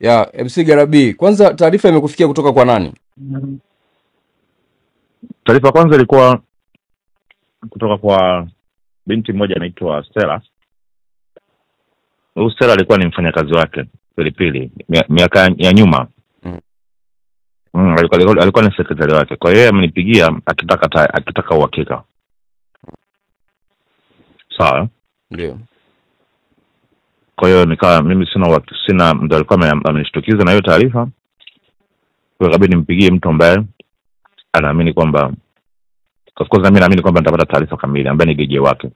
Ya MC Garabi, kwanza taarifa imekufikia kutoka kwa nani? Taarifa kwanza ilikuwa kutoka kwa binti mmoja anaitwa Stella. Huyu Stella alikuwa ni mfanyakazi wake Pilipili miaka ya nyuma. Alikuwa ni sekretari wake. Kwa hiyo amenipigia akitaka uhakika. Sawa? Ndio. Kwa hiyo nikawa mimi sina ndio alikuwa amenishtukiza na hiyo taarifa. Kwa hiyo kabidi nimpigie mtu ambaye anaamini kwamba, of course mimi naamini kwamba nitapata taarifa kamili, ambaye ni DJ wake.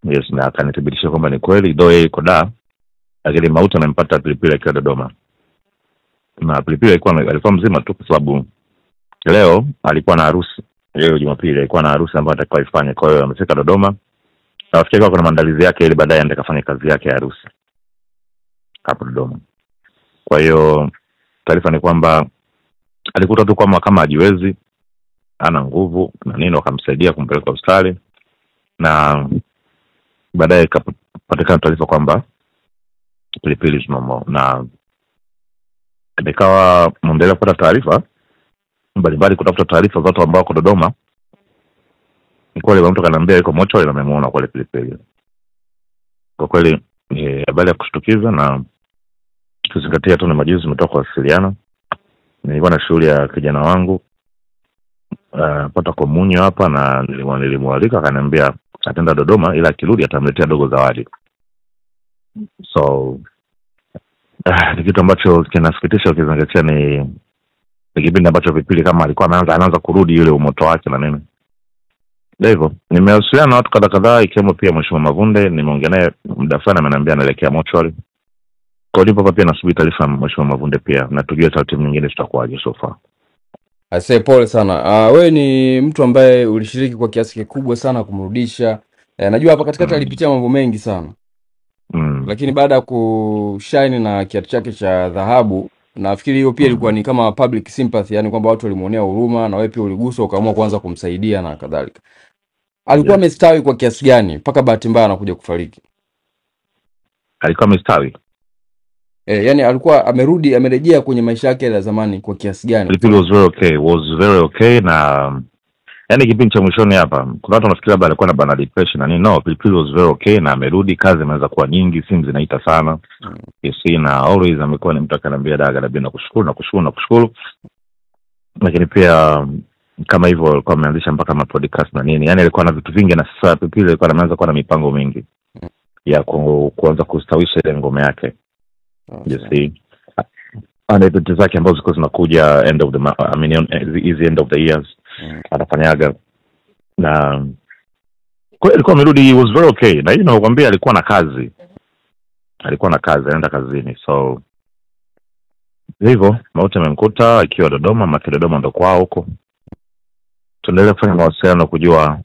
Yes, na akanithibitishia kwamba ni kweli ndio yeye yuko da, lakini mauti amempata Pilipili akiwa Dodoma. Na Pilipili alikuwa mzima tu, kwa sababu leo alikuwa na harusi. Leo Jumapili alikuwa na harusi ambayo atakuwa ifanye. Kwa hiyo amefika Dodoma. Na nafikiri kuna maandalizi yake ili baadaye aende kafanye kazi yake ya harusi hapo Dodoma. Kwa hiyo taarifa ni kwamba alikuta tu kama hajiwezi, ana nguvu na nini, wakamsaidia kumpeleka hospitali, na baadaye ikapatikana taarifa kwamba Pilipili tunomo, na nikawa muendelea kupata taarifa mbalimbali, kutafuta taarifa za watu ambao wako Dodoma. Nilikuwa ile mtu kaniambia yuko mochwari na amemuona kwa Pilipili. Kwa kweli ni habari ya kushtukiza, na kuzingatia tu ni majuzi tumetoka kuwasiliana. Nilikuwa na shughuli ya kijana wangu pata komunyo hapa, na nilimwalika, akaniambia ataenda Dodoma, ila akirudi atamletea dogo zawadi. So ni kitu ambacho kinasikitisha ukizingatia ni kipindi ambacho Pilipili kama alikuwa anaanza kurudi yule umoto wake na nini. Hivyo nimewasiliana na watu kadhaa ikiwemo pia Mheshimiwa Mavunde. Nimeongea naye muda fulani, ameniambia anaelekea mochwari. Kwa hiyo nipo pia nasubiri taarifa ya Mheshimiwa Mavunde pia, na tujue taratibu nyingine zitakuwaje so far. Asante, pole sana. Wewe ni mtu ambaye ulishiriki kwa kiasi kikubwa sana kumrudisha. Najua hapa katikati alipitia mambo mengi sana. Lakini baada ya kushine na kiatu chake cha dhahabu, nafikiri hiyo pia ilikuwa ni kama public sympathy, yani kwamba watu walimuonea huruma na wewe pia uliguswa ukaamua kuanza kumsaidia na kadhalika. Alikuwa amestawi kwa kiasi gani mpaka bahati mbaya anakuja kufariki? Alikuwa amestawi. Yani alikuwa amerejea kwenye maisha yake ya zamani kwa kiasi gani? Pilipili was very okay, na yani kipindi cha mwishoni hapa kuna watu wanafikiri labda alikuwa na bana depression na nini. No, Pilipili was very okay, na amerudi, kazi imeanza kuwa nyingi, simu zinaita sana. Yes, na always amekuwa ni mtu akaniambia daga na bila kushukuru. Lakini pia kama hivyo alikuwa ameanzisha mpaka podcast na nini. Yani alikuwa na vitu vingi, na sasa Pilipili alikuwa anaanza kuwa na mipango mingi ya kuanza kustawisha ile ngome yake. Yes, ana vitu zake ambazo ziko zinakuja end of the years. Anafanyaga na kwa alikuwa amerudi, he was very okay. Na nakwambia alikuwa na kazi, anaenda kazini. So hivyo mauti amemkuta akiwa Dodoma, maki Dodoma ndo kwao huko. Tuendelee kufanya mawasiliano kujua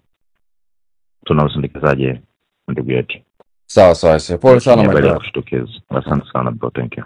tunausindikizaje ndugu yetu. Sawa, pole sana mama. Asante sana bro, thank you.